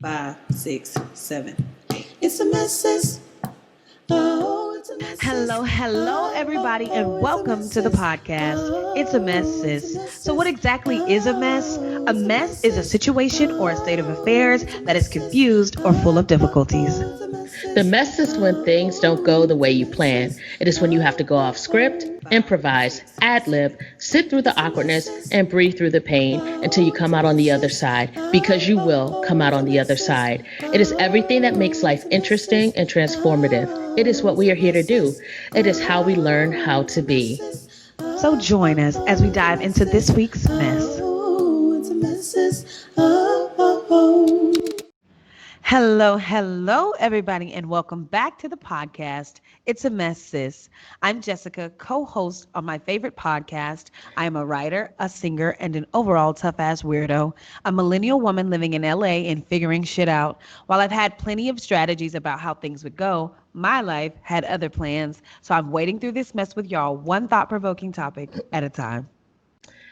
5, 6, 7, 8. It's a mess. Oh, it's a mess. Hello, everybody, and Oh, it's a welcome to the mess. podcast. It's a mess, Oh, it's a sis. So, what mess. exactly is a mess? Oh, A it's a mess is a mess. situation or a state of Oh, affairs it's a that is mess. confused or full of difficulties. It's a The mess. mess is when things don't go Oh, the it's way a you plan. mess. It is when you have to go off script, 5, improvise, 6, ad 7, lib, sit through the It's a awkwardness, mess. and breathe through the pain until you Oh, it's come a out on the other mess. side, because you will come out It's a on the other mess. side. It is everything that makes Oh, life it's a interesting mess. and transformative. It is Oh, what it's we a are here to mess. do. It is how we learn how Oh, it's to a be. mess. So, join us as we Oh, it's a dive into this mess. week's mess. Oh, it's a mess. Oh. Hello, everybody, and welcome back to the podcast. It's a mess, sis. I'm Jessica, co host on my favorite podcast. I am a writer, a singer, and an overall tough ass weirdo, a millennial woman living in LA and figuring shit out. While I've had plenty of strategies about how things would go, my life had other plans. So I'm wading through this mess with y'all, one thought provoking topic at a time.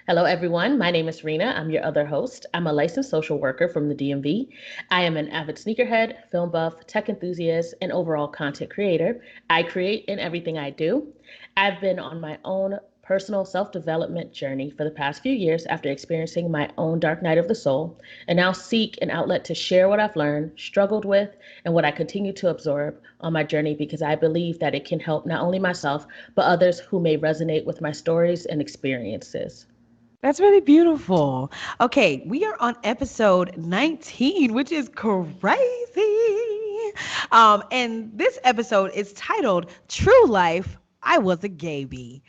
Hello, everyone. My name is Rena. I'm your other host. I'm a licensed social worker from the DMV. I am an avid sneakerhead, film buff, tech enthusiast, and overall content creator. I create in everything I do. I've been on my own personal self development journey for the past few years after experiencing my own dark night of the soul, and now seek an outlet to share what I've learned, struggled with, and what I continue to absorb on my journey because I believe that it can help not only myself, but others who may resonate with my stories and experiences. That's really beautiful. Okay, we are on episode 19, which is crazy. And this episode is titled True Life. I Was a Gayby.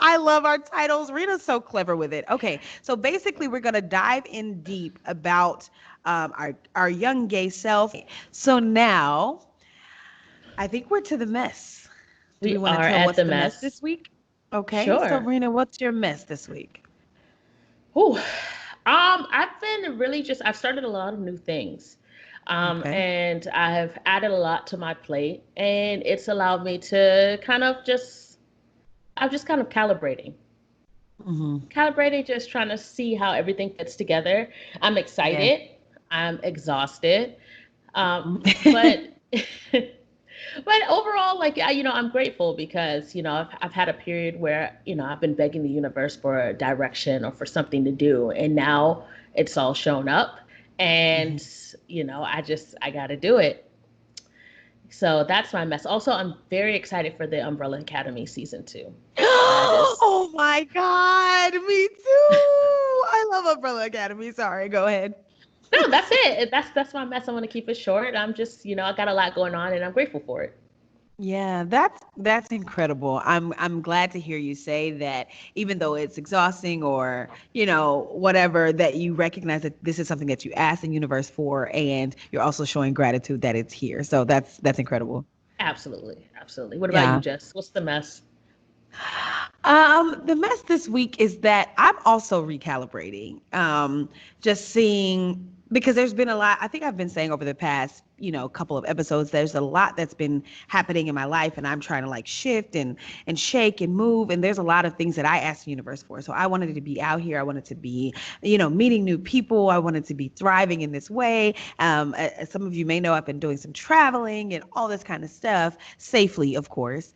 I love our titles. Rita's so clever with it. Okay, so basically, we're gonna dive in deep about our young gay self. So now, I think we're to the mess. Do we We want to are tell at what's the the mess mess. this week? Okay, so Sure. Rena, what's your mess this week? Whew. I've been really just I've started a lot of new things. Okay. And I have added a lot to my plate, and it's allowed me to kind of just I'm just kind of calibrating. Hmm. Calibrating, just trying to see how everything fits together. I'm Yes. excited. I'm exhausted. Mhm. But but overall, like I'm grateful because I've had a period where I've been begging the universe for a direction or for something to do, and now it's all shown up, Mhm. and I got to do it. So that's my mess. Also, I'm very excited for the Umbrella Academy season 2. That is Oh my God, me too. I love Umbrella Academy. Sorry, go ahead. no, that's it. That's my mess. I want to keep it short. I'm just I got a lot going on, and I'm grateful for it. Yeah, that's incredible. I'm glad to hear you say that even though it's exhausting or, whatever, that you recognize that this is something that you asked the universe for and you're also showing gratitude that it's here. So that's incredible. Absolutely, absolutely. What about you, Yeah. Jess? What's the mess? The mess this week is that I'm also recalibrating. Just seeing because there's been a lot. I think I've been saying over the past, couple of episodes, there's a lot that's been happening in my life, and I'm trying to like shift and shake and move. And there's a lot of things that I asked the universe for. So I wanted to be out here. I wanted to be, meeting new people. I wanted to be thriving in this way. As some of you may know, I've been doing some traveling and all this kind of stuff safely, of course.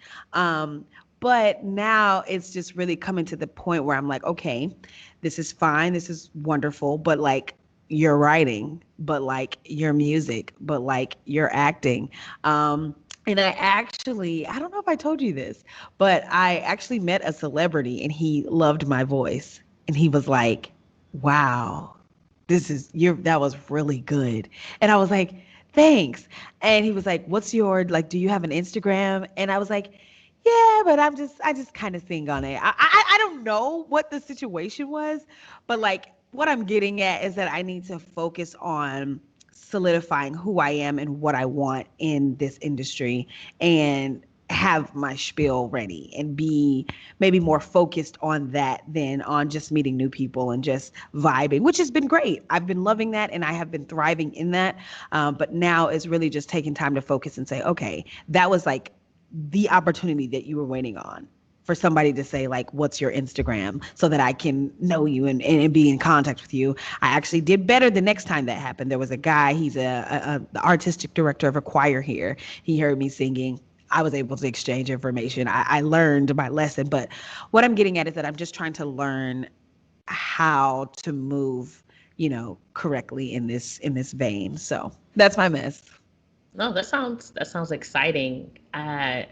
But now it's just really coming to the point where I'm like, okay, this is fine. This is wonderful. But like, your writing, but like your music, but like your acting. And I don't know if I told you this, but I actually met a celebrity and he loved my voice. And he was like, wow, that was really good. And I was like, thanks. And he was like, like, do you have an Instagram? And I was like, yeah, but I just kind of sing on it. I don't know what the situation was, but like what I'm getting at is that I need to focus on solidifying who I am and what I want in this industry and have my spiel ready and be maybe more focused on that than on just meeting new people and just vibing, which has been great. I've been loving that and I have been thriving in that. But now it's really just taking time to focus and say, okay, that was like the opportunity that you were waiting on. for somebody to say like, what's your Instagram so that I can know you and be in contact with you. I actually did better the next time that happened. There was a guy, he's the artistic director of a choir here. He heard me singing. I was able to exchange information. I learned my lesson. But what I'm getting at is that I'm just trying to learn how to move, correctly in this vein. So that's my mess. No, that sounds exciting. I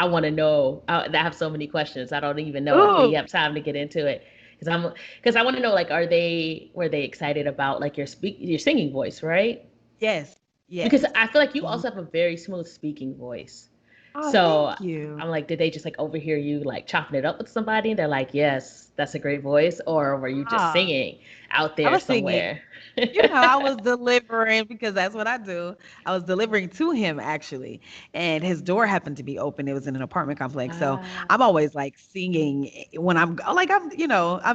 want to know. I have so many questions. I don't even know if we Ooh, have time to get into it because I want to know, like, were they excited about like your singing voice, right? yes, Because yes. I feel like you Mhm. also have a very smooth speaking voice. Oh, So thank you. I'm like, did they just like overhear you like chopping it up with somebody and they're like, yes, that's a great voice, or were you just Ah, singing out I there was singing. somewhere? I was delivering because that's what I do. I was delivering to him actually, and his door happened to be open. It was in an apartment complex, so Ah. I'm always like singing when I'm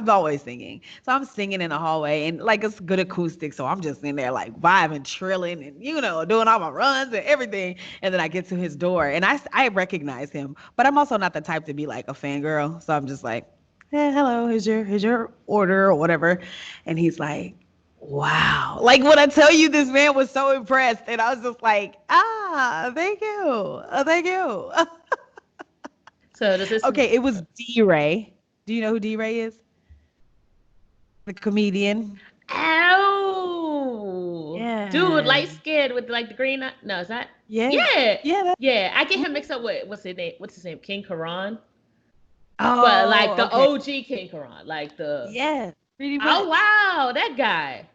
always singing. So I'm singing in the hallway, and like it's good acoustic, so I'm just in there like vibing, trilling, and doing all my runs and everything. And then I get to his door, and I recognize him, but I'm also not the type to be like a fangirl, so I'm just like, hey, hello, here's your order or whatever, and he's like. Wow. Like when I tell you this man was so impressed and I was just like, thank you. Thank you. So does this? Okay, it was D Ray. Do you know who D Ray is? The comedian. Ow, dude, Yeah. light skin with like the green. No, is that? Yeah. Yeah, Yeah. yeah. I get him Mhm. mixed up with what's his name? What's his name? King Karan. But like Oh, the okay. OG King Karan, like the Yeah, pretty oh much. wow, that guy.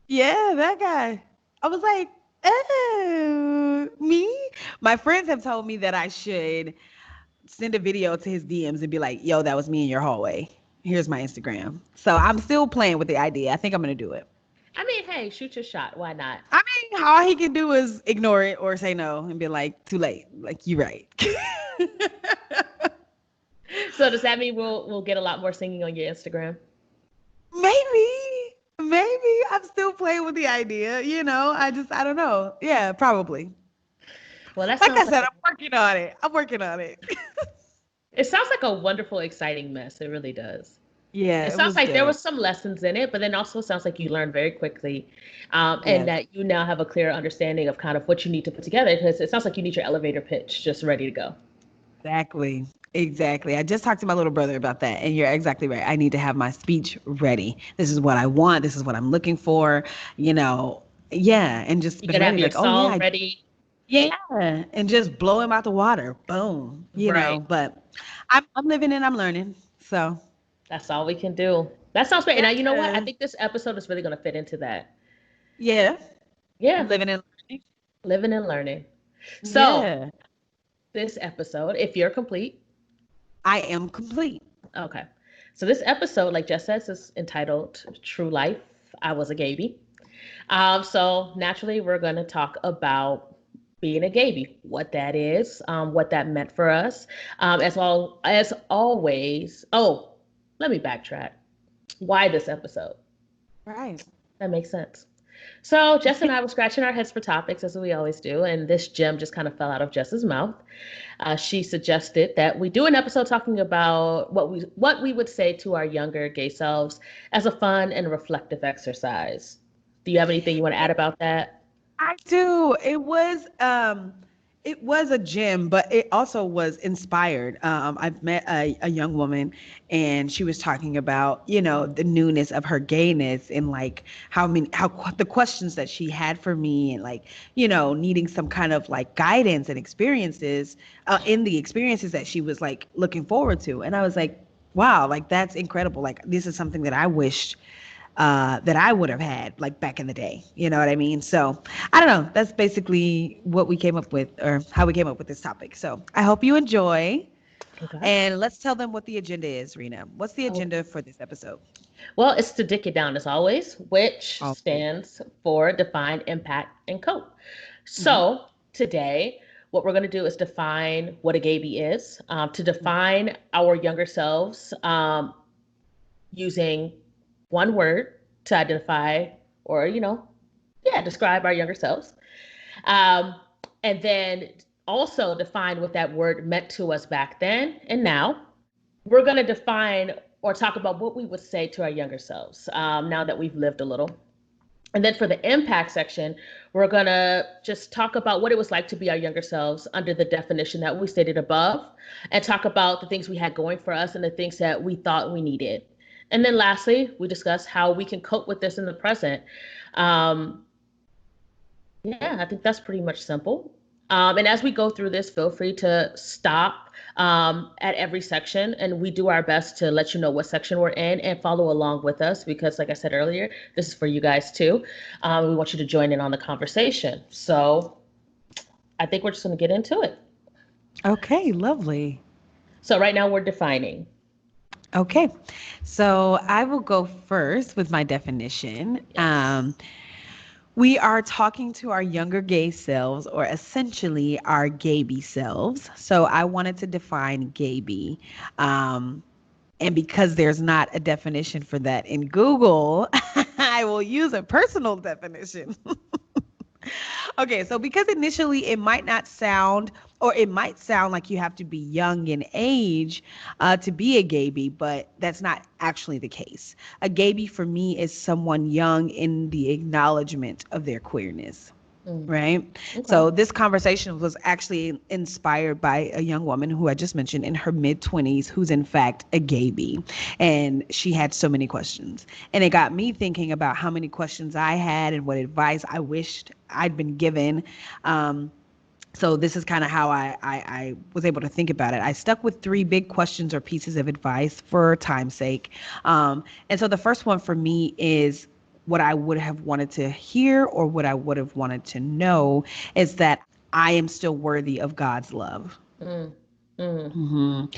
Yeah, that guy. I was like, oh, me? My friends have told me that I should send a video to his DMs and be like, yo, that was me in your hallway. Here's my Instagram. So I'm still playing with the idea. I think I'm going to do it. I mean, hey, shoot your shot. Why not? I mean, all he can do is ignore it or say no and be like, too late. Like, you're right. So does that mean we'll get a lot more singing on your Instagram? Maybe. Maybe. I'm still playing with the idea. I don't know. Yeah, probably. Well, that Like sounds I like said, I'm working on it. I'm working on it. it sounds like a wonderful, exciting mess. It really does. Yeah, It it sounds was like there dope. was some lessons in it, but then also sounds like you learned very quickly, and Yes. that you now have a clear understanding of kind of what you need to put together. Because it sounds like you need your elevator pitch just ready to go. Exactly. Exactly. I just talked to my little brother about that, and you're exactly right. I need to have my speech ready. This is what I want. This is what I'm looking for. You know, yeah, and just You been gotta have ready. your Like, oh yeah, song ready, yeah, and just blow him out the water. Boom. right? But I'm living and I'm learning. So That's all we can do. That sounds great. And now you know what? I yeah, think this episode is really gonna fit into that. yeah, Yeah, living and learning. living and learning. So Yeah, this episode, if you're complete, I am complete. okay. So this episode, like Jess says, is entitled "True Life." I was a Gayby. So naturally, we're going to talk about being a Gayby, what that is, what that meant for us, as well as always. Oh, let me backtrack. Why this episode? Right. That makes sense. So Jess and I were scratching our heads for topics as we always do, and this gem just kind of fell out of Jess's mouth. She suggested that we do an episode talking about what we would say to our younger gay selves as a fun and reflective exercise. Do you have anything you want to add about that? I do. It was a gym, but it also was inspired. I've met a young woman and she was talking about, the newness of her gayness and like the questions that she had for me and like, needing some kind of like guidance and experiences in the experiences that she was like looking forward to. And I was like, wow, like that's incredible. Like this is something that I wished that I would have had like back in the day. You know what I mean? So I don't know. That's basically what we came up with or how we came up with this topic. So I hope you enjoy. Okay. And let's tell them what the agenda is, Rena. What's the Okay. agenda for this episode? Well, it's to dick it down as always, which Oh, stands for define, impact, and cope. hmm So today, what we're going to do is define what a Gayby is, to define our younger selves using one word to identify or, yeah, describe our younger selves. Um, and then also define what that word meant to us back then and now. we're going to define or talk about what we would say to our younger selves now that we've lived a little. And then for the impact section, we're going to just talk about what it was like to be our younger selves under the definition that we stated above, and talk about the things we had going for us and the things that we thought we needed. And then lastly, we discuss how we can cope with this in the present. Um, yeah, I think that's pretty much simple. And as we go through this, feel free to stop at every section, and we do our best to let you know what section we're in and follow along with us because, like I said earlier, this is for you guys too. We want you to join in on the conversation. So I think we're just going to get into it. Okay, lovely. So right now we're defining. Okay, so I will go first with my definition. Yes. We are talking to our younger gay selves, or essentially our Gayby selves. So I wanted to define Gayby. And because there's not a definition for that in Google, I will use a personal definition. Okay, so because initially it might not sound, or it might sound like you have to be young in age to be a Gayby, but that's not actually the case. A Gayby for me is someone young in the acknowledgement of their queerness. Right. Okay. So this conversation was actually inspired by a young woman who I just mentioned in her mid-20s, who's in fact a Gayby. And she had so many questions. And it got me thinking about how many questions I had and what advice I wished I'd been given. So this is kind of how I was able to think about it. I stuck with three big questions or pieces of advice for time's sake. And so the first one for me is what I would have wanted to hear or what I would have wanted to know is that I am still worthy of God's love. Mm. Mm.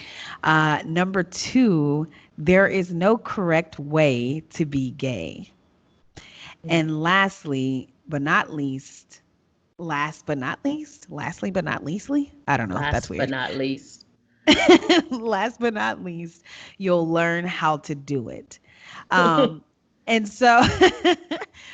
Number two, there is no correct way to be gay. Mm. And lastly but not leastly, I don't know, that's Last but weird. not least. Last but not least, you'll learn how to do it. Um, and so,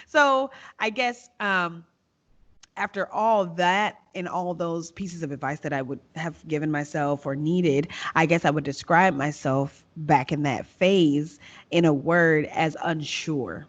so I guess after all that and all those pieces of advice that I would have given myself or needed, I guess I would describe myself back in that phase in a word as unsure.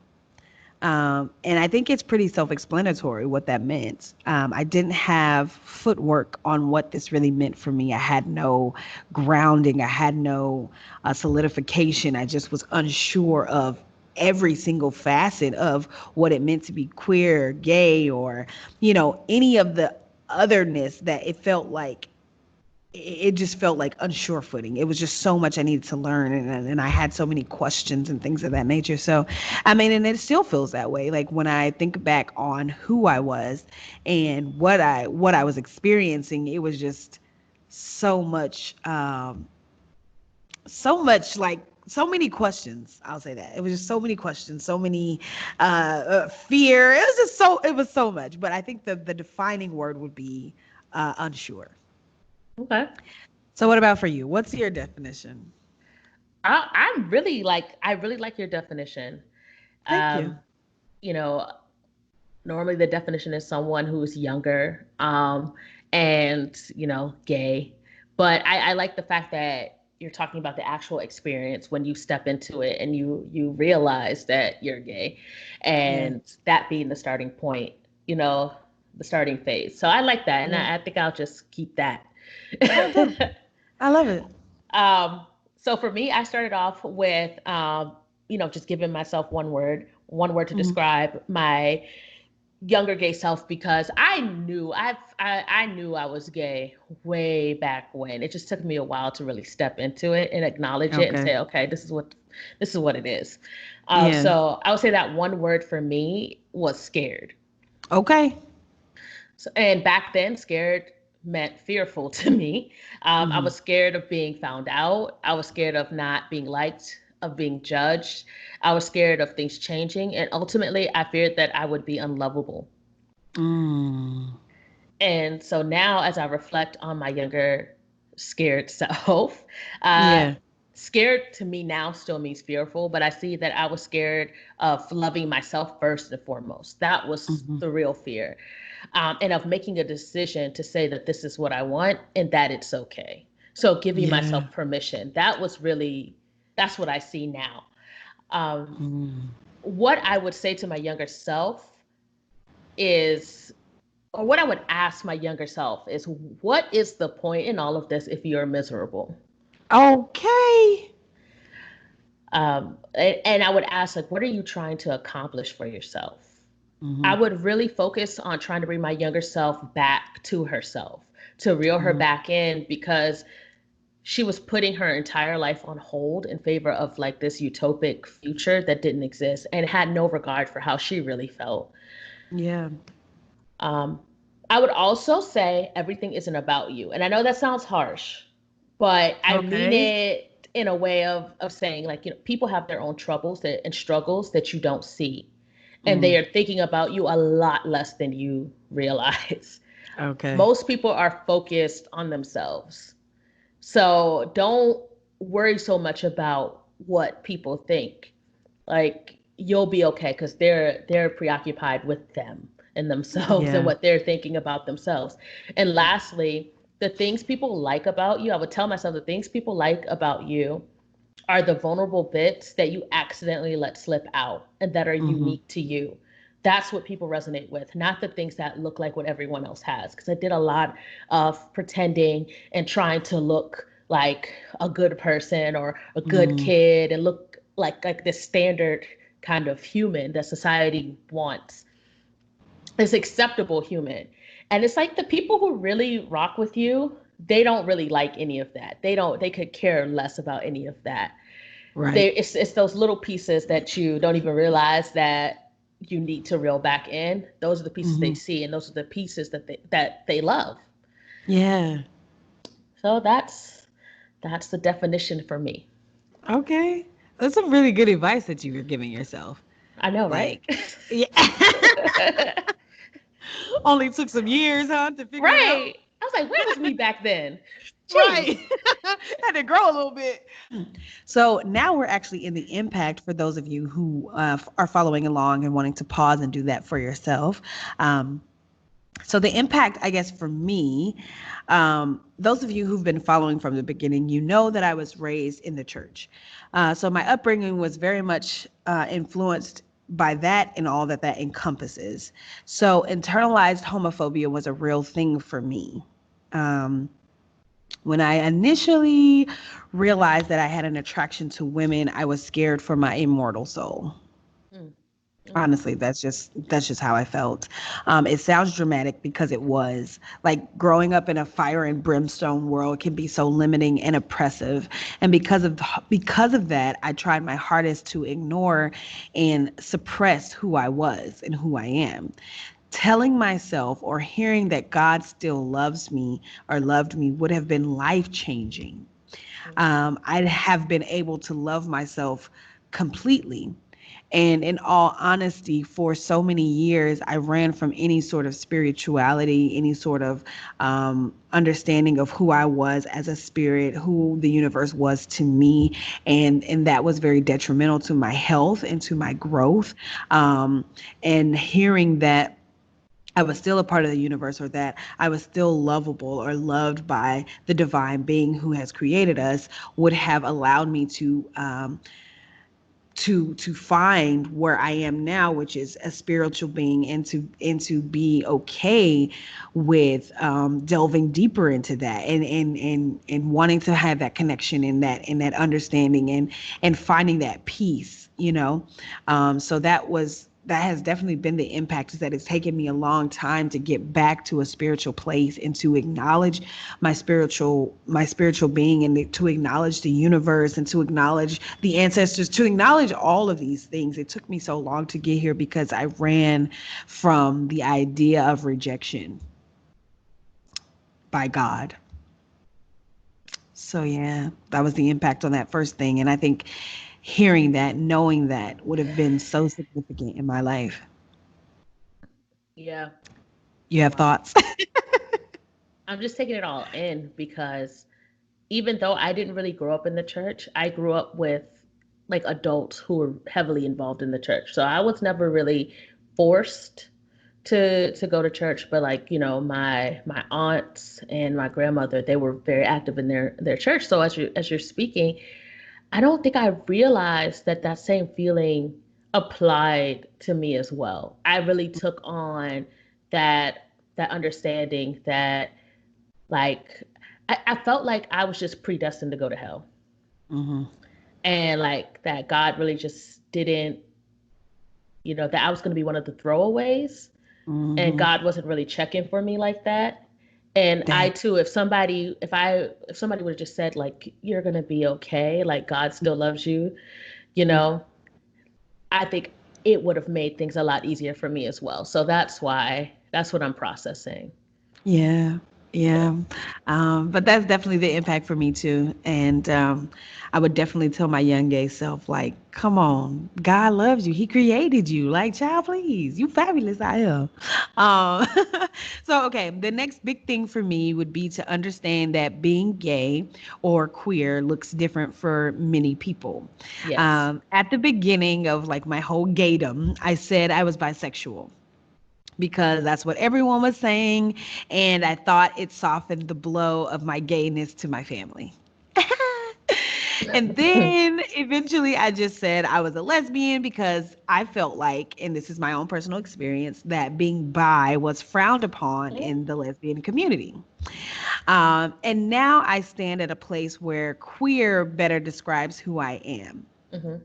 And I think it's pretty self-explanatory what that meant. I didn't have footwork on what this really meant for me. I had no grounding. I had no solidification. I just was unsure of every single facet of what it meant to be queer, gay, or, any of the otherness that it just felt like unsure footing. It was just so much I needed to learn, and I had so many questions and things of that nature. So, I mean, and it still feels that way. Like when I think back on who I was and what I was experiencing, it was just so much, like so many questions. I'll say that it was just so many questions, so many fear. It was so much. But I think the defining word would be unsure. Okay. So what about for you? What's your definition? I really like your definition. Thank you. Um, you know, normally the definition is someone who's younger, and gay. But I like the fact that you're talking about the actual experience when you step into it and you realize that you're gay, Yeah. and that being the starting point, you know, the starting phase. So I like that, and Yeah. I think I'll just keep that. Oh, dope. I love it. Um, so for me, I started off with, just giving myself one word to Mhm. describe my younger gay self because I knew I was gay way back when. It just took me a while to really step into it and acknowledge it and Okay. say, okay, this is what it is. Yeah. So I would say that one word for me was scared. Okay. So, and back then, scared meant fearful to me. I Hmm. was scared of being found out. I was scared of not being liked, of being judged. I was scared of things changing. And ultimately, I feared that I would be unlovable. Mm. And so now, as I reflect on my younger, scared self, uh, Yeah. scared to me now still means fearful, but I see that I was scared of loving myself first and foremost. That was Hmm. the real fear. And of making a decision to say that this is what I want and that it's okay. So giving Yeah. myself permission, that's what I see now. Um, Mm. what I would say to my younger self is, or what I would ask my younger self is, what is the point in all of this if you're miserable? Okay. And I would ask, like, what are you trying to accomplish for yourself? I Hmm. would really focus on trying to bring my younger self back to herself, to reel her Hmm. back in, because she was putting her entire life on hold in favor of like this utopic future that didn't exist and had no regard for how she really felt. Yeah. Um, I would also say everything isn't about you. And I know that sounds harsh, but I mean Okay. it in a way of saying, like, people have their own troubles and struggles that you don't see. And they Mm. are thinking about you a lot less than you realize. Okay. Most people are focused on themselves. So don't worry so much about what people think. Like, you'll be okay because they're preoccupied with them and themselves and Yeah. what they're thinking about themselves. And lastly, the things people like about you, I would tell myself the things people like about you are the vulnerable bits that you accidentally let slip out and that are Hmm. unique to you. That's what people resonate with, not the things that look like what everyone else has. Because I did a lot of pretending and trying to look like a good person or a good Mm. kid and look like this standard kind of human that society wants, this acceptable human. And it's like the people who really rock with you, they don't really like any of that. They could care less about any of that. Right. It's those little pieces that you don't even realize that you need to reel back in. Those are the pieces they Hmm. see, and those are the pieces that they love. Yeah. So that's the definition for me. Okay. That's some really good advice that you were giving yourself. I know, right? Like, yeah. Only took some years, huh, to figure it out. Right. I was like, where was me back then? Jeez. Right. Had to grow a little bit. So now we're actually in the impact for those of you who are following along and wanting to pause and do that for yourself. Um, so the impact, I guess, for me, those of you who've been following from the beginning, you know that I was raised in the church. So my upbringing was very much influenced by that and all that that encompasses. So internalized homophobia was a real thing for me. Um, when I initially realized that I had an attraction to women, I was scared for my immortal soul. Mm, mm, Honestly, that's just how I felt. It sounds dramatic because it was like growing up in a fire and brimstone world can be so limiting and oppressive, and because of that, I tried my hardest to ignore and suppress who I was and who I am. Telling myself or hearing that God still loves me or loved me would have been life changing. I'd have been able to love myself completely. And in all honesty, for so many years, I ran from any sort of spirituality, any sort of understanding of who I was as a spirit, who the universe was to me. And that was very detrimental to my health and to my growth. And hearing that I was still a part of the universe, or that I was still lovable or loved by the divine being who has created us, would have allowed me to find where I am now, which is a spiritual being, and to be okay with delving deeper into that, and wanting to have that connection and that understanding, and finding that peace, so that has definitely been the impact, is that it's taken me a long time to get back to a spiritual place and to acknowledge my spiritual being, and to acknowledge the universe, and to acknowledge the ancestors, to acknowledge all of these things. It took me so long to get here because I ran from the idea of rejection by God. So yeah, that was the impact on that first thing, and I think hearing that, knowing that, would have been so significant in my life. yeah. You have Wow. thoughts? I'm just taking it all in because even though I didn't really grow up in the church, I grew up with adults who were heavily involved in the church. So I was never really forced to go to church, but like, my aunts and my grandmother, they were very active in their church. So as you're speaking, I don't think I realized that that same feeling applied to me as well. I really took on that understanding that, like, I felt like I was just predestined to go to hell, Mm-hmm. and like that God really just didn't, that I was going to be one of the throwaways, and Mm-hmm. God wasn't really checking for me like that. And I That. too, if somebody would have just said like, you're gonna be okay, like God still loves you, you know, I think it would have made things a lot easier for me as well. So that's what I'm processing. Yeah, Yeah. yeah. But that's definitely the impact for me too. And I would definitely tell my young gay self, like, come on, God loves you. He created you. Like, child, please, you fabulous. I am. Um, so, okay, the next big thing for me would be to understand that being gay or queer looks different for many people. Yes. At the beginning of like my whole gaydom, I said I was bisexual because that's what everyone was saying. And I thought it softened the blow of my gayness to my family. And then eventually I just said I was a lesbian because I felt like, and this is my own personal experience, that being bi was frowned upon in the lesbian community. And now I stand at a place where queer better describes who I am. Hmm.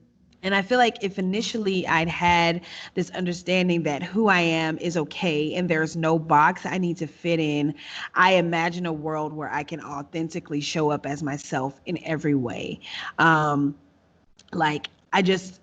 And I feel like if initially I'd had this understanding that who I am is okay and there's no box I need to fit in, I imagine a world where I can authentically show up as myself in every way. Um, like I just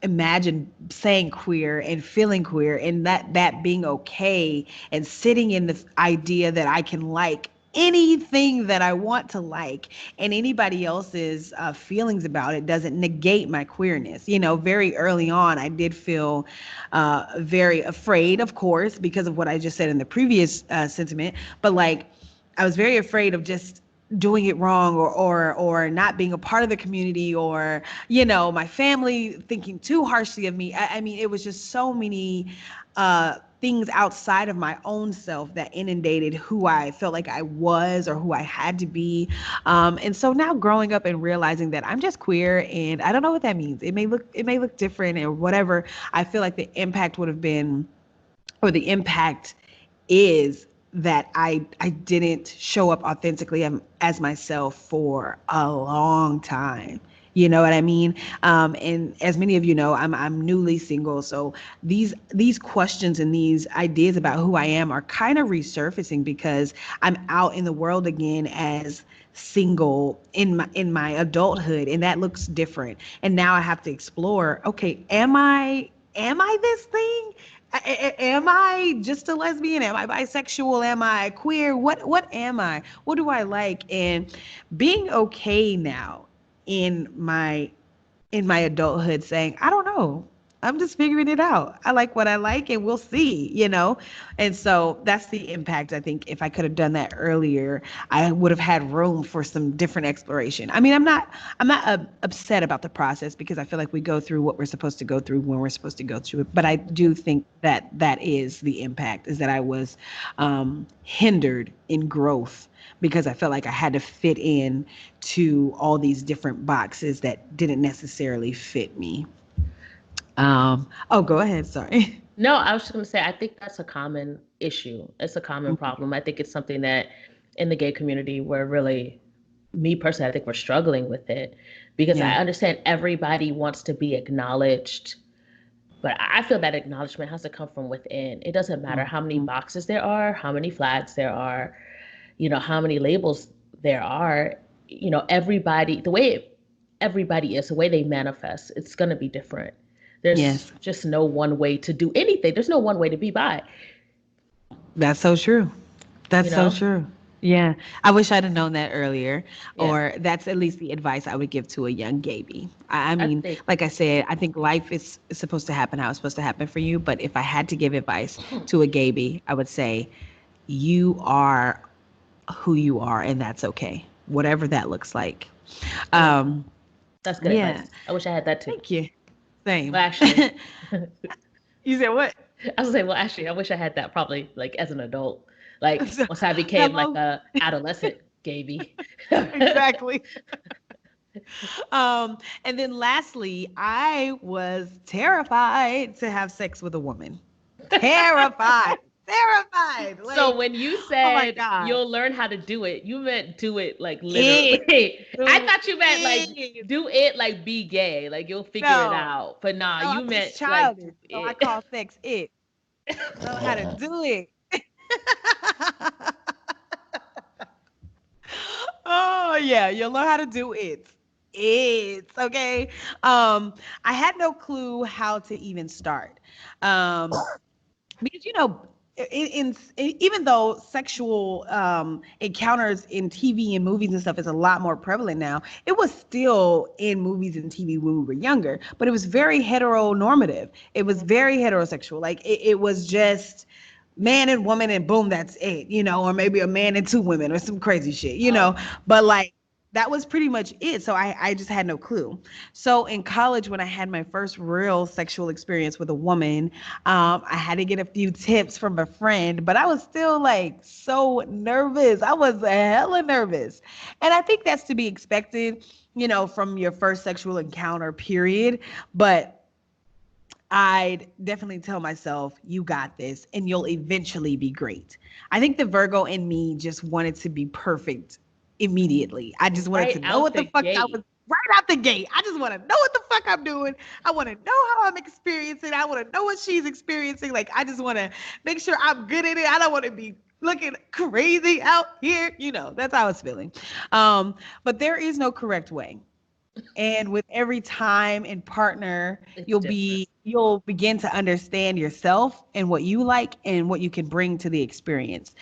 imagine saying queer and feeling queer and that being okay and sitting in the idea that I can like anything that I want to like, and anybody else's feelings about it doesn't negate my queerness. Very early on I did feel very afraid, of course, because of what I just said in the previous sentiment, but like I was very afraid of just doing it wrong, or not being a part of the community, or my family thinking too harshly of me. I mean, it was just so many things outside of my own self that inundated who I felt like I was or who I had to be. And so now growing up and realizing that I'm just queer, and I don't know what that means. It may look different or whatever. I feel like the impact would have been, or the impact is, that I didn't show up authentically as myself for a long time. You know what I mean? And as many of you know, I'm newly single, so these questions and these ideas about who I am are kind of resurfacing because I'm out in the world again as single in my adulthood, and that looks different. And now I have to explore, okay, am I this thing? Am I just a lesbian? Am I bisexual? Am I queer? What am I? What do I like? And being okay now in my adulthood, saying, I don't know. I'm just figuring it out. I like what I like, and we'll see. And so that's the impact. I think if I could have done that earlier, I would have had room for some different exploration. I mean, I'm not upset about the process because I feel like we go through what we're supposed to go through when we're supposed to go through it. But I do think that that is the impact, is that I was hindered in growth because I felt like I had to fit in to all these different boxes that didn't necessarily fit me. Oh, go ahead. Sorry. No, I was just going to say, I think that's a common issue. It's a common problem. I think it's something that in the gay community, we're really, me personally, I think we're struggling with it because I Yeah. understand everybody wants to be acknowledged, but I feel that acknowledgement has to come from within. It doesn't matter how many Mhm. boxes there are, how many flags there are, how many labels there are. Everybody, the way everybody is, the way they manifest, it's going to be different. There's Yes, just no one way to do anything. There's no one way to be bi, that's so true. That's you so know? true. Yeah. I wish I'd have known that earlier, Yeah. or that's at least the advice I would give to a young Gayby. I I mean, think, like I said, I think life is supposed to happen how it's supposed to happen for you. But if I had to give advice to a Gayby, I would say you are who you are, and that's okay, whatever that looks like. yeah, Um, that's good yeah. advice. I wish I had that too. Thank you. Same. Well, actually, You said what? I was saying, well, actually, I wish I had that probably like as an adult. Like So, once I became like hello. a adolescent, Gayby. Exactly. And then lastly, I was terrified to have sex with a woman. Terrified. Terrified. So Like, when you oh my said God. you'll learn how to do it, you meant do it like It. literally. I Do thought you meant like it. do it like be gay, like you'll figure it No. out. But nah, No, you I'm meant just like do childish. So I it. call sex it. Learn how to do it. Oh yeah, you'll learn how to do it. It's okay. I had no clue how to even start. Um, because even though sexual encounters in TV and movies and stuff is a lot more prevalent now, it was still in movies and TV when we were younger, but it was very heteronormative. It was very heterosexual. Like it was just man and woman and boom, that's it, or maybe a man and two women or some crazy shit, Oh, but like that was pretty much it. So I just had no clue. So in college, when I had my first real sexual experience with a woman, I had to get a few tips from a friend, but I was still like so nervous. I was hella nervous. And I think that's to be expected, from your first sexual encounter, period. But I'd definitely tell myself, you got this, and you'll eventually be great. I think the Virgo in me just wanted to be perfect immediately. I just wanted to right know out what the the fuck I was gate. right out the gate. I just want to know what the fuck I'm doing. I want to know how I'm experiencing. I want to know what she's experiencing. Like, I just want to make sure I'm good at it. I don't want to be looking crazy out here. That's how I was feeling. But there is no correct way. And with every time and partner, It's you'll different. be you'll begin to understand yourself and what you like and what you can bring to the experience.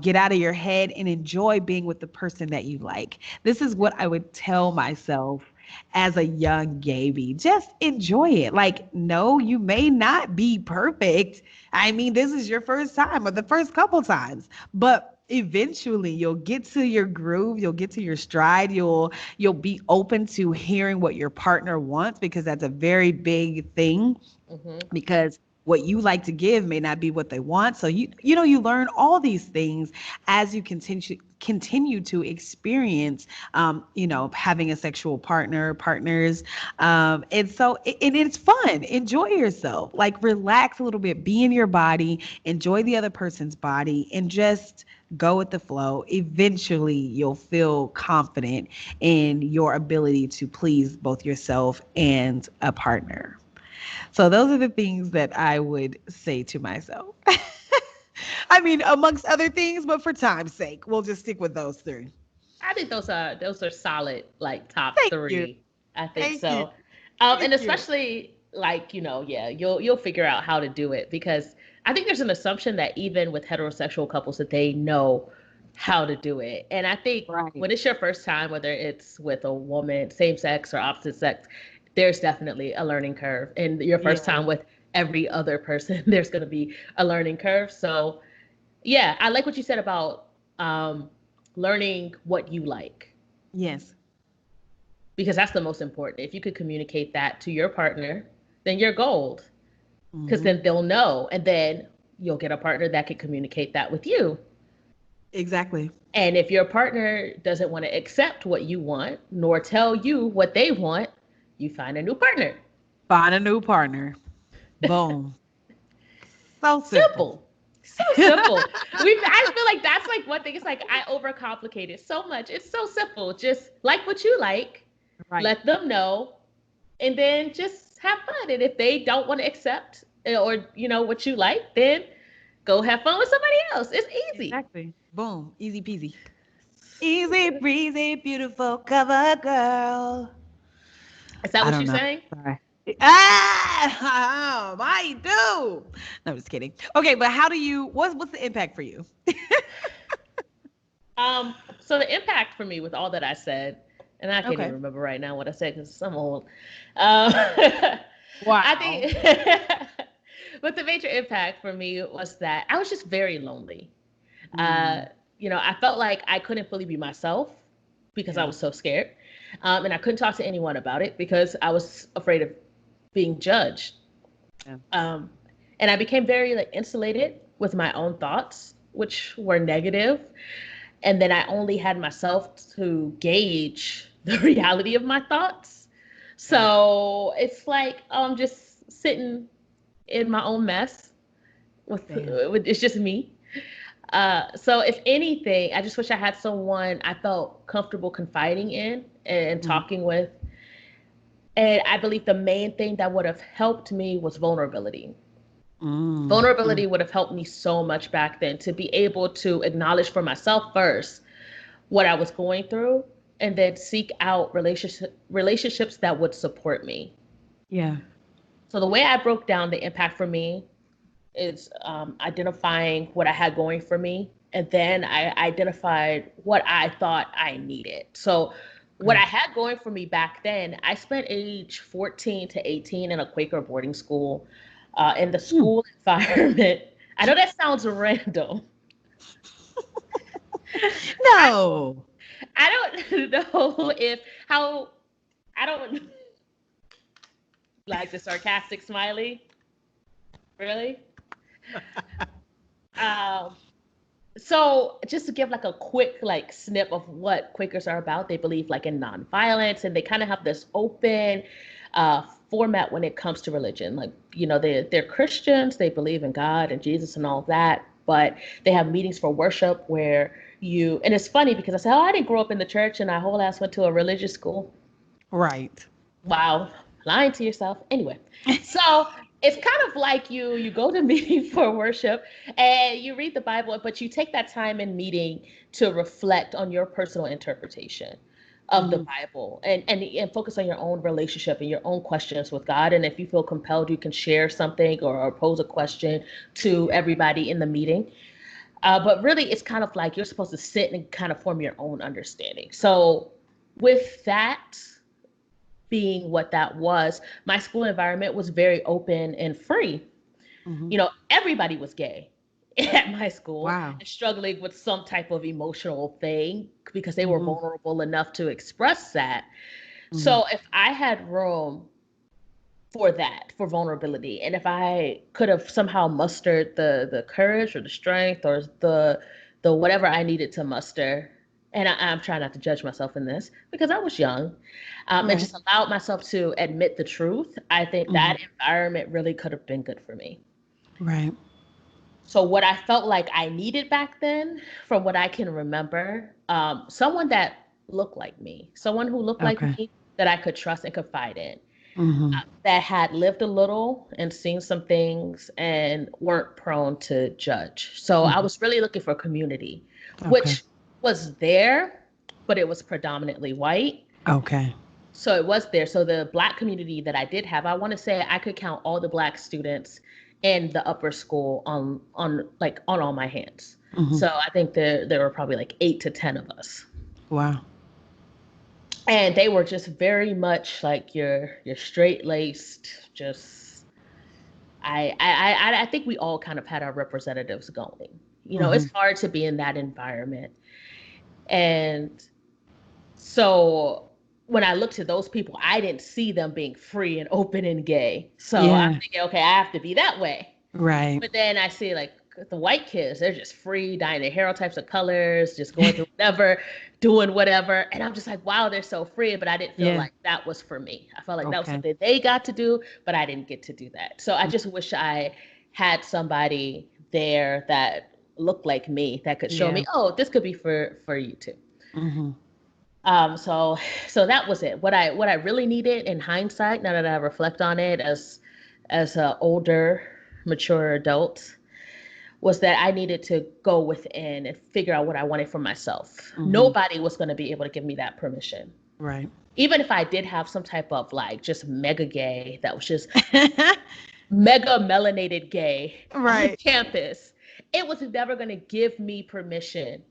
Get out of your head and enjoy being with the person that you like. This is what I would tell myself as a young Gayby. Just enjoy it. Like, no, you may not be perfect. I mean, this is your first time or the first couple times, but eventually you'll get to your groove, you'll get to your stride, you'll be open to hearing what your partner wants, because that's a very big thing, Hmm. because what you like to give may not be what they want. So you learn all these things as you continue to experience having a sexual partners, and so and it's fun. Enjoy yourself, like relax a little bit, be in your body, enjoy the other person's body, and just go with the flow. Eventually you'll feel confident in your ability to please both yourself and a partner. So those are the things that I would say to myself. I mean, amongst other things, but for time's sake, we'll just stick with those three. I think those are solid like top Thank you. three. I think Thank you. so. And Thank you. especially like, yeah, you'll figure out how to do it because I think there's an assumption that even with heterosexual couples that they know how to do it. And I think Right. when it's your first time, whether it's with a woman, same sex or opposite sex, there's definitely a learning curve. And your Yeah. first time with every other person, there's going to be a learning curve. So yeah, I like what you said about learning what you like Yes. because that's the most important. If you could communicate that to your partner, then you're gold because Hmm. then they'll know, and then you'll get a partner that can communicate that with you. Exactly. And if your partner doesn't want to accept what you want nor tell you what they want, you find a new partner. Find a new partner. Boom. So simple. Simple. So simple. I feel like that's like one thing. It's like I overcomplicate it so much. It's so simple. Just like what you like, Right. let them know, and then just have fun. And if they don't want to accept or what you like, then go have fun with somebody else. It's easy. Exactly. Boom. Easy peasy. Easy breezy, beautiful cover girl. Is that I what don't you're know. saying? Sorry. I do. No, I'm just kidding. Okay, but what's the impact for you? So the impact for me with all that I said, and I can't even Okay. remember right now what I said because I'm old. I Wow. think, but the major impact for me was that I was just very lonely. Uh, Mm, I felt like I couldn't fully be myself because I yeah. was so scared, and I couldn't talk to anyone about it because I was afraid of being judged. Yeah. Um, And I became very like insulated with my own thoughts, which were negative. And then I only had myself to gauge the reality of my thoughts. So it's like I'm just sitting in my own mess with it's just me. So if anything, I just wish I had someone I felt comfortable confiding in and talking with. And I believe the main thing that would have helped me was vulnerability. Vulnerability would have helped me so much back then to be able to acknowledge for myself first what I was going through and then seek out relationships that would support me. Yeah. So the way I broke down the impact for me is identifying what I had going for me. And then I identified what I thought I needed. So what I had going for me back then, I spent age 14 to 18 in a Quaker boarding school in the school environment. I know that sounds random. No. I don't know if how I don't like the sarcastic smiley. Really? Um, so just to give like a quick like snip of what Quakers are about, they believe like in nonviolence, and they kind of have this open format when it comes to religion. Like, you know, they're Christians, they believe in God and Jesus and all that, but they have meetings for worship where you, and it's funny because I said, oh, I didn't grow up in the church and I whole ass went to a religious school. Right. Wow, lying to yourself. Anyway, so it's kind of like you go to meeting for worship and you read the Bible, but you take that time in meeting to reflect on your personal interpretation of the Bible and focus on your own relationship and your own questions with God. And if you feel compelled, you can share something or pose a question to everybody in the meeting. But really, it's kind of like you're supposed to sit and kind of form your own understanding. So with that being what that was, my school environment was very open and free. You know, everybody was gay at my school Wow. and struggling with some type of emotional thing because they were vulnerable enough to express that. So if I had room for that, for vulnerability, and if I could have somehow mustered the courage or the strength or the whatever I needed to muster, and I'm trying not to judge myself in this because I was young, and just allowed myself to admit the truth, I think that environment really could have been good for me. Right. So what I felt like I needed back then, from what I can remember, someone that looked like me, someone who looked like Okay. me that I could trust and confide in, Mm-hmm. that had lived a little and seen some things and weren't prone to judge. So I was really looking for community, Okay. which was there, but it was predominantly white. Okay. So it was there. So the Black community that I did have, I want to say I could count all the Black students in the upper school on all my hands. So I think there were probably like 8 to 10 of us. Wow. And they were just very much like your straight laced, just I think we all kind of had our representatives going. You know, it's hard to be in that environment. And so when I looked at those people, I didn't see them being free and open and gay. So I'm Yeah. thinking, okay, I have to be that way. Right. But then I see like the white kids, they're just free, dyeing their hair all types of colors, just going through whatever, doing whatever. And I'm just like, wow, they're so free. But I didn't feel Yeah. like that was for me. I felt like that was Okay. something they got to do, but I didn't get to do that. So I just wish I had somebody there that looked like me that could show Yeah. me, oh, this could be for you too. Mm-hmm. So that was it. What I really needed in hindsight, now that I reflect on it as an older, mature adult, was that I needed to go within and figure out what I wanted for myself. Nobody was going to be able to give me that permission. Right. Even if I did have some type of like just mega gay that was just mega melanated gay on Right. campus, it was never going to give me permission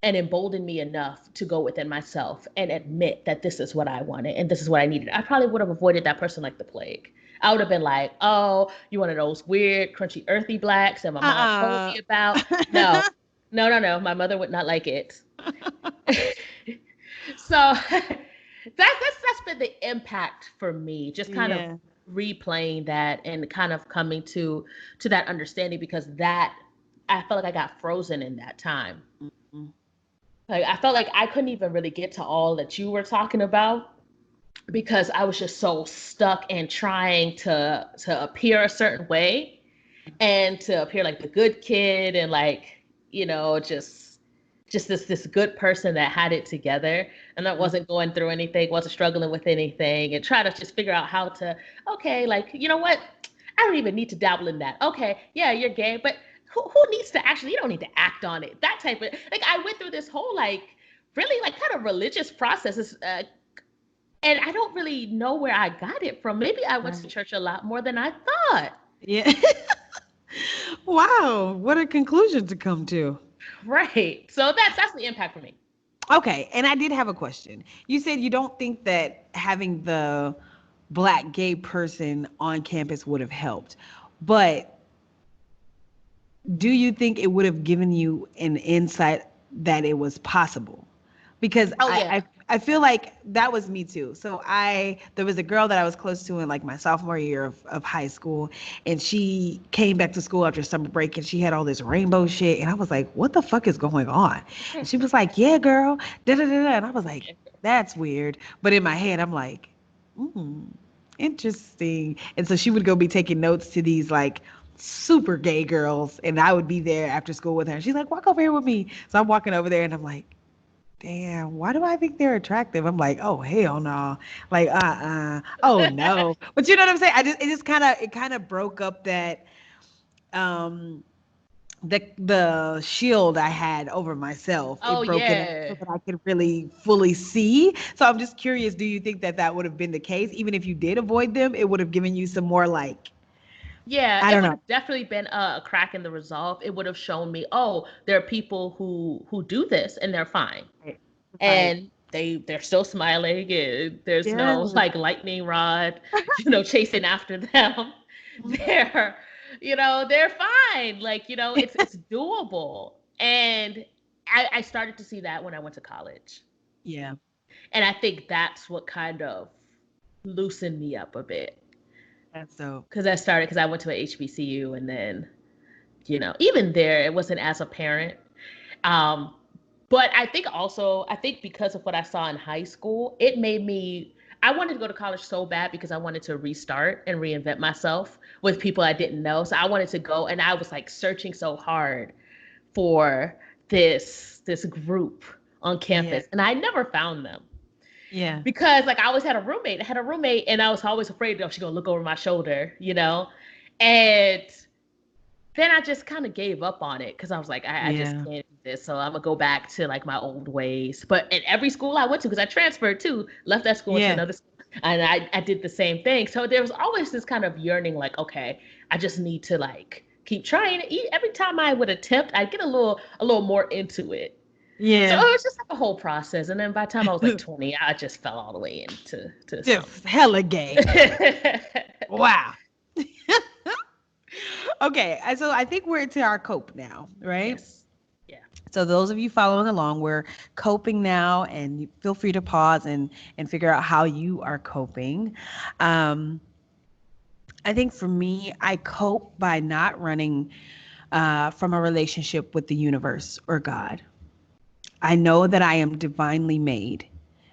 and embolden me enough to go within myself and admit that this is what I wanted and this is what I needed. I probably would have avoided that person like the plague. I would have been like, oh, you one of those weird, crunchy, earthy Blacks that my mom told me about. No, no, no, no. My mother would not like it. So that's been the impact for me. Just kind of Yeah. replaying that and kind of coming to that understanding, because that I felt like I got frozen in that time. Mhm. Like I felt like I couldn't even really get to all that you were talking about because I was just so stuck in trying to appear a certain way and to appear like the good kid and like, just this good person that had it together and that wasn't going through anything, wasn't struggling with anything, and try to just figure out how to, okay, like, you know what? I don't even need to dabble in that. Okay, yeah, you're gay, but who needs to actually, you don't need to act on it. That type of, like, I went through this whole, like, really, like, kind of religious processes. And I don't really know where I got it from. Maybe I went to Right. church a lot more than I thought. Yeah. Wow, what a conclusion to come to. Right. So that's the impact for me. Okay, and I did have a question. You said you don't think that having the black gay person on campus would have helped, but do you think it would have given you an insight that it was possible? Because Oh I, yeah. I I feel like that was me too. So there was a girl that I was close to in like my sophomore year of high school, and she came back to school after summer break and she had all this rainbow shit, and I was like, what the fuck is going on? And she was like, yeah, girl, da da da da, and I was like, that's weird. But in my head, I'm like, mm, interesting. And so she would go be taking notes to these like super gay girls, and I would be there after school with her. And she's like, walk over here with me. So I'm walking over there and I'm like, damn, why do I think they're attractive? I'm like, oh hell no. Like, oh no. But you know what I'm saying? It kind of broke up that um the shield I had over myself. Oh It broke it up so yeah. that I could really fully see. So I'm just curious, do you think that that would have been the case? Even if you did avoid them, it would have given you some more like, Yeah, I it don't would know. have definitely been a crack in the resolve. It would have shown me, oh, there are people who do this and they're fine. Right. Right. And they're still smiling and there's Yeah. no like lightning rod, chasing after them. They're, they're fine. Like, it's doable. And I started to see that when I went to college. Yeah. And I think that's what kind of loosened me up a bit. That's so. Because I went to a HBCU, and then, even there, it wasn't as apparent. Um, but I think because of what I saw in high school, it made me, I wanted to go to college so bad because I wanted to restart and reinvent myself with people I didn't know. So I wanted to go, and I was like searching so hard for this group on Yeah. campus, and I never found them Yeah. because like I always had a roommate. I had a roommate, and I was always afraid that she's gonna look over my shoulder. And then I just kind of gave up on it because I was like, I just Yeah. can't do this. So I'm gonna go back to like my old ways. But in every school I went to, because I transferred too, left that school into Yeah. another school, and I did the same thing. So there was always this kind of yearning, like, okay, I just need to like keep trying. Every time I would attempt, I'd get a little more into it. So it Yeah. was just like a whole process. And then by the time I was like 20, I just fell all the way into some. Just hella gay. Wow. Okay, so I think we're into our cope now, right? Yes. Yeah. So those of you following along, we're coping now, and you feel free to pause and figure out how you are coping. Um, I think for me, I cope by not running from a relationship with the universe or God. I know that I am divinely made,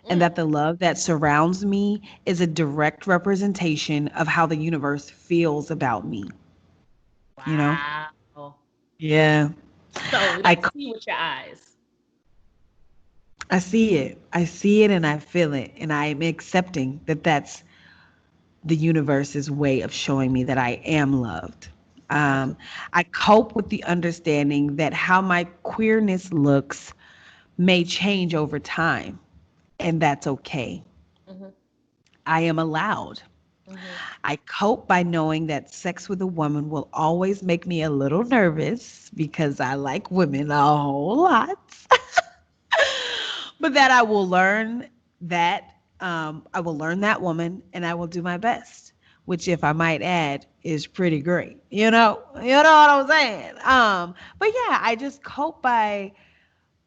and Mm. that the love that surrounds me is a direct representation of how the universe feels about me. You know? Wow. Yeah. So I like see with your eyes. I see it. I see it and I feel it, and I'm accepting that that's the universe's way of showing me that I am loved. Um, Absolutely. I cope with the understanding that how my queerness looks may change over time, and that's okay. Hmm. I am allowed. Hmm. I cope by knowing that sex with a woman will always make me a little nervous because I like women a whole lot. But that I will learn that woman and I will do my best, which if I might add is pretty great. You know what I'm saying? But yeah, I just cope by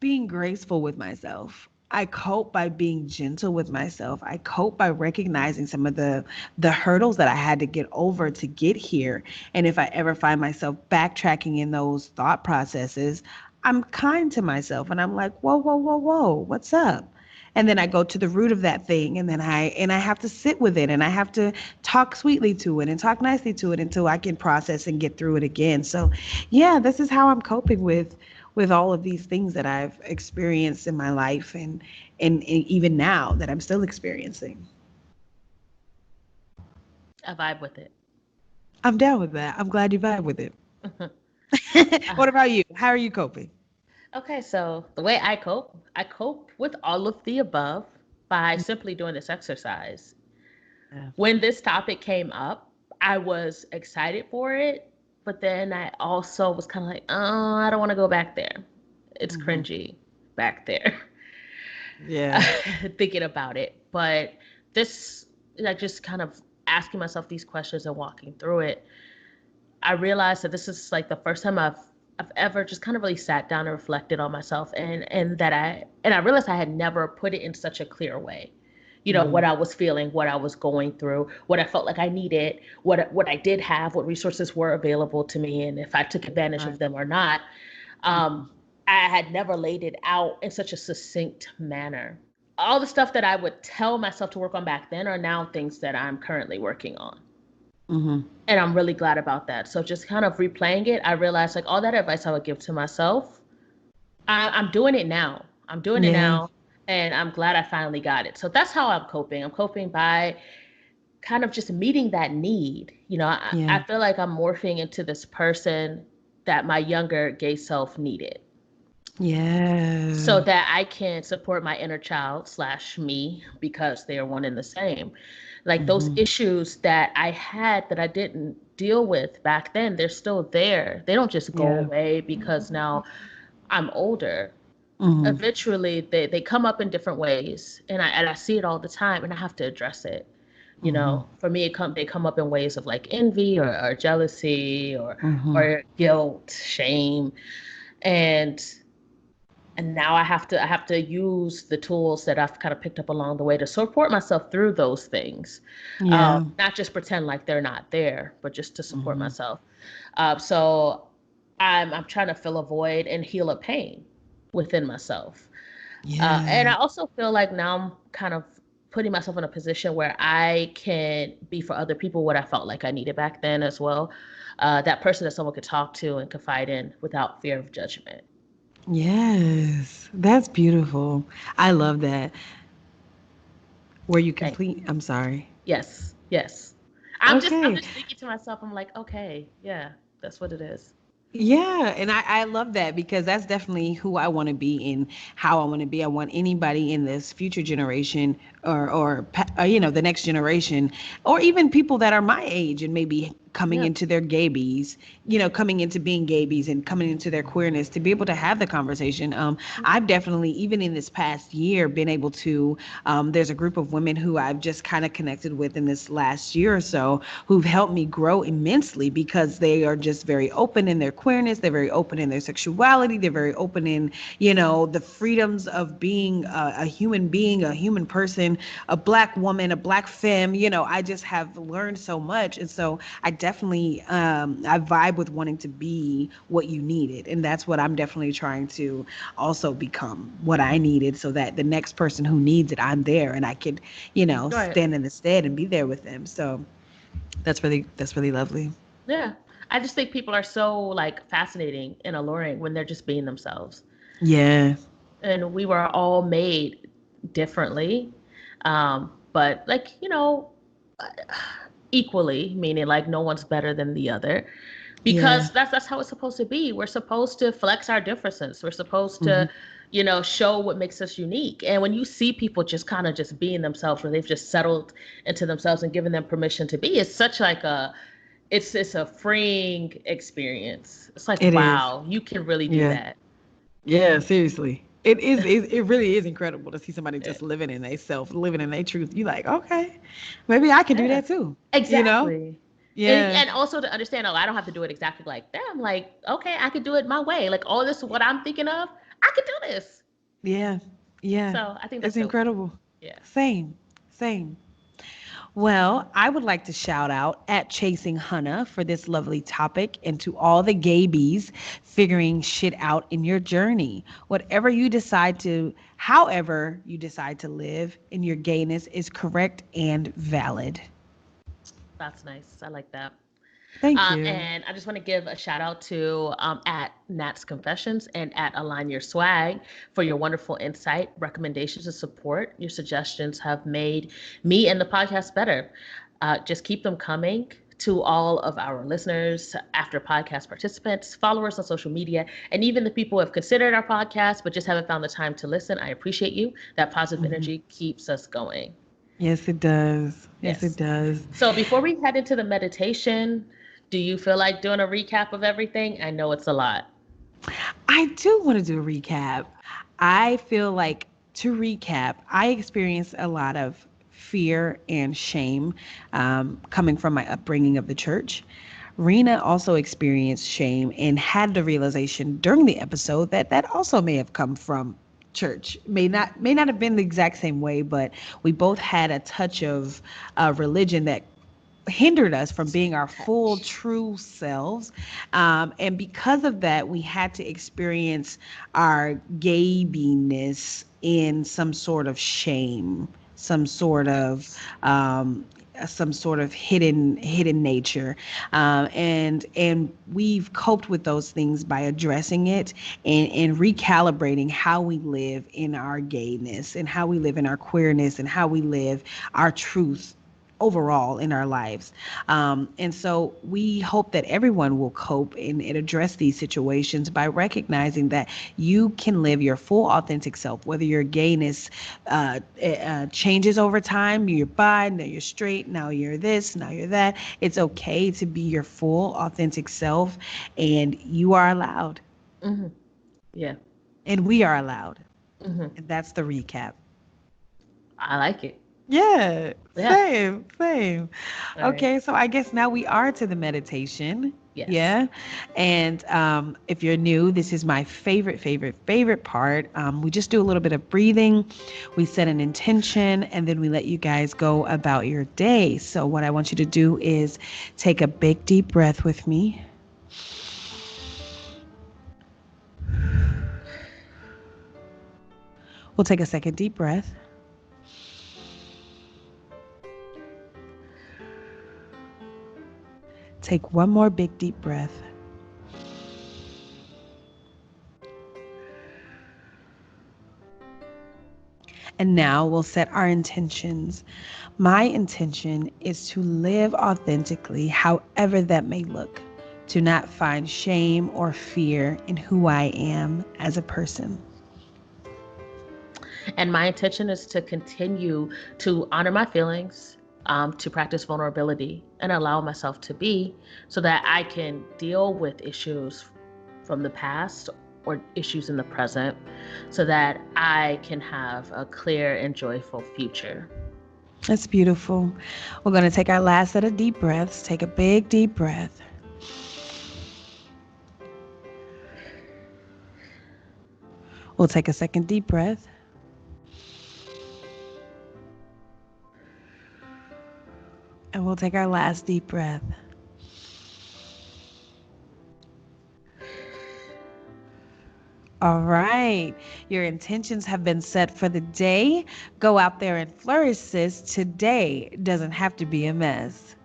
being graceful with myself. I cope by being gentle with myself. I cope by recognizing some of the hurdles that I had to get over to get here. And if I ever find myself backtracking in those thought processes, I'm kind to myself and I'm like, whoa, whoa, whoa, whoa, what's up? And then I go to the root of that thing, and then I have to sit with it, and I have to talk sweetly to it and talk nicely to it until I can process and get through it again. So yeah, this is how I'm coping with all of these things that I've experienced in my life, and even now that I'm still experiencing. I vibe with it. I'm down with that. I'm glad you vibe with it. Uh, What about you? How are you coping? okay, so the way I cope with all of the above by simply doing this exercise. Yeah. When this topic came up, I was excited for it, but then I also was kind of like, oh, I don't want to go back there. It's Hmm. cringy back there. Yeah. Thinking about it. But this, like, just kind of asking myself these questions and walking through it, I realized that this is like the first time I've ever just kind of really sat down and reflected on myself, and I realized I had never put it in such a clear way. You know, Hmm. what I was feeling, what I was going through, what I felt like I needed, what I did have, what resources were available to me, and if I took advantage of Right. them or not. Um, I had never laid it out in such a succinct manner. All the stuff that I would tell myself to work on back then are now things that I'm currently working on. Hmm. And I'm really glad about that. So just kind of replaying it, I realized like all that advice I would give to myself, I'm doing it now. I'm doing it Yeah. now. And I'm glad I finally got it. So that's how I'm coping. I'm coping by kind of just meeting that need. You know, I Yeah. feel like I'm morphing into this person that my younger gay self needed, so Yeah. that I can support my inner child slash me, because they are one and the same. Like those Hmm. issues that I had that I didn't deal with back then, they're still there. They don't just go Yeah. away because now I'm older. Hmm. Eventually they come up in different ways, and I see it all the time, and I have to address it. You Hmm. know, for me, they come up in ways of like envy or jealousy Hmm. or guilt, shame, and now I have to use the tools that I've kind of picked up along the way to support myself through those things, Yeah. not just pretend like they're not there, but just to support Hmm. myself. So I'm trying to fill a void and heal a pain within myself, and I Yeah. also feel like now I'm kind of putting myself in a position where I can be for other people what I felt like I needed back then as well. That person that someone could talk to and confide in without fear of judgment. Yes. That's beautiful. I love that. Were you Thank complete? I'm sorry. Yes, yes. I'm Okay. just thinking to myself, I'm like, okay, yeah, that's what it is. Yeah, and I love that because that's definitely who I want to be and how I want to be. I want anybody in this future generation or the next generation or even people that are my age and maybe coming Yeah. into their gaybies, coming into being gaybies and coming into their queerness to be able to have the conversation. I've definitely, even in this past year, been able to. There's a group of women who I've just kind of connected with in this last year or so who've helped me grow immensely because they are just very open in their queerness. They're very open in their sexuality. They're very open in, the freedoms of being a human being, a human person, a black woman, a black femme. I just have learned so much. And so I definitely, I vibe with wanting to be what you needed. And that's what I'm definitely trying to also become what I needed so that the next person who needs it, I'm there and I could, Right. stand in the stead and be there with them. So that's really lovely. Yeah. I just think people are so like fascinating and alluring when they're just being themselves. Yeah. And we were all made differently. But like, equally, meaning like no one's better than the other. Yeah. Because that's how it's supposed to be. We're supposed to flex our differences. We're supposed Hmm. to, show what makes us unique. And when you see people just kind of just being themselves, where they've just settled into themselves and given them permission to be, it's such like it's a freeing experience. It's like, It is. wow, you can really do Yeah. that. Yeah, seriously. It really is incredible to see somebody Yeah. just living in their self, living in their truth. You like, okay, maybe I can do Yeah. that too. You know? Exactly. And Yeah. and also to understand, oh, I don't have to do it exactly like them. Like, okay, I could do it my way. Like all this, what I'm thinking of, I could do this. Yeah. Yeah, So I think it's that's dope. incredible. Yeah. Same, same. Well, I would like to shout out at Chasing Hannah for this lovely topic and to all the Gaybies figuring shit out in your journey. However you decide to live in your gayness is correct and valid. That's nice. I like that. Thank you. And I just want to give a shout out to at Nat's Confessions and at Align Your Swag for your wonderful insight, recommendations, and support. Your suggestions have made me and the podcast better. Just keep them coming. To all of our listeners, after podcast participants, followers on social media, and even the people who have considered our podcast but just haven't found the time to listen, I appreciate you. That positive Mhm. energy keeps us going. Yes, it does. Yes, it Yes. does. So before we head into the meditation, do you feel like doing a recap of everything? I know it's a lot. I do want to do a recap. I feel like to recap, I experienced a lot of fear and shame coming from my upbringing of the church. Rena also experienced shame and had the realization during the episode that that also may have come from church. May not have been the exact same way, but we both had a touch of religion that hindered us from being our full Touch. true selves, and because of that we had to experience our gaybiness in some sort of shame, some sort of Yes. um, some sort of hidden nature, and we've coped with those things by addressing it and recalibrating how we live in our gayness and how we live in our queerness and how we live our truth overall in our lives. And so we hope that everyone will cope and address these situations by recognizing that you can live your full authentic self, whether your gayness changes over time, you're bi, now you're straight, now you're this, now you're that. It's okay to be your full authentic self, and you are allowed, Hmm. Yeah. and we are allowed. Hmm. And that's the recap. I like it. Yeah, Yeah. same, same. All right. Okay, so I guess now we are to the meditation. Yes. Yeah. And if you're new, this is my favorite part. We just do a little bit of breathing, we set an intention, and then we let you guys go about your day. So, what I want you to do is take a big, deep breath with me. We'll take a second deep breath. Take one more big, deep breath. And now we'll set our intentions. My intention is to live authentically, however that may look, to not find shame or fear in who I am as a person. And my intention is to continue to honor my feelings, to practice vulnerability and allow myself to be so that I can deal with issues from the past or issues in the present so that I can have a clear and joyful future. That's beautiful. We're going to take our last set of deep breaths. Take a big, deep breath. We'll take a second deep breath. And we'll take our last deep breath. All right. Your intentions have been set for the day. Go out there and flourish, sis. Today doesn't have to be a mess.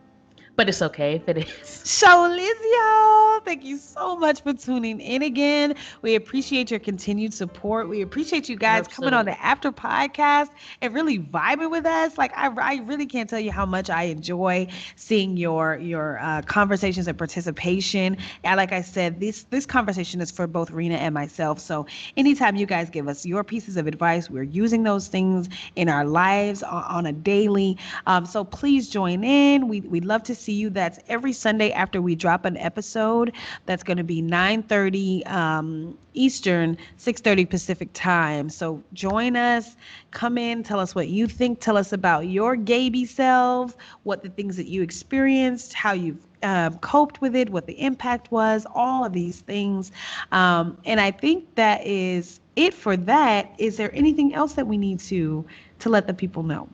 But it's okay if it is. So, Lizio, thank you so much for tuning in again. We appreciate your continued support. We appreciate you guys coming on Absolutely. the After Podcast and really vibing with us. Like, I really can't tell you how much I enjoy seeing your conversations and participation. And like I said, this conversation is for both Rena and myself. So, anytime you guys give us your pieces of advice, we're using those things in our lives on a daily. So please join in. We'd love to see see you. That's every Sunday after we drop an episode. That's going to be 9:30 Eastern, 6:30 Pacific time. So join us. Come in. Tell us what you think. Tell us about your Gayby selves, what the things that you experienced, how you've coped with it, what the impact was, all of these things. And I think that is it for that. Is there anything else that we need to let the people know?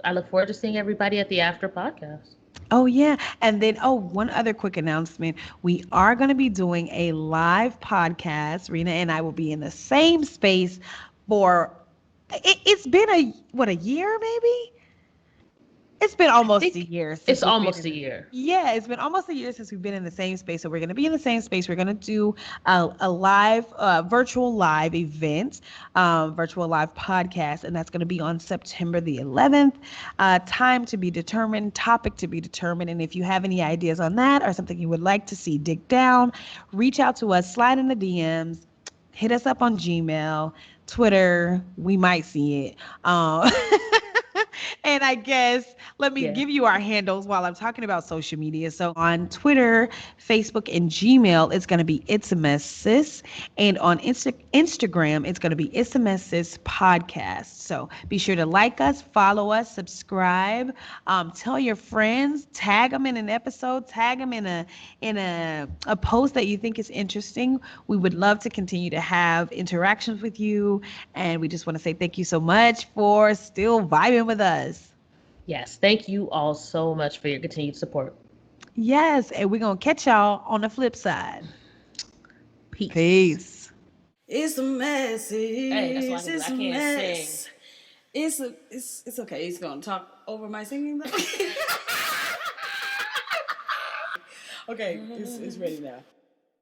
I look forward to seeing everybody at the after podcast. Oh yeah. And then one other quick announcement. We are going to be doing a live podcast. Rena and I will be in the same space for it's been a year maybe? It's been I almost a think year since it's we've been almost a in. year. Yeah, it's been almost a year since we've been in the same space. So we're going to be in the same space. We're going to do a live, virtual live event, virtual live podcast, and that's going to be on September the 11th. Time to be determined, topic to be determined. And if you have any ideas on that or something you would like to see dig down, reach out to us, slide in the DMs, hit us up on Gmail, Twitter. We might see it. And I guess let me Yeah. give you our handles while I'm talking about social media. So on Twitter, Facebook, and Gmail, it's going to be It's a Mess Sis. And on Instagram, it's going to be It's a Mess Sis Podcast. So be sure to like us, follow us, subscribe, tell your friends, tag them in an episode, tag them in a post that you think is interesting. We would love to continue to have interactions with you. And we just want to say thank you so much for still vibing with us. Yes. Thank you all so much for your continued support. Yes, and we're going to catch y'all on the flip side. Peace. Peace. It's a mess. Hey, that's what I can do. It's I a can't mess. sing. It's okay. He's gonna talk over my singing though. Okay, it's ready now.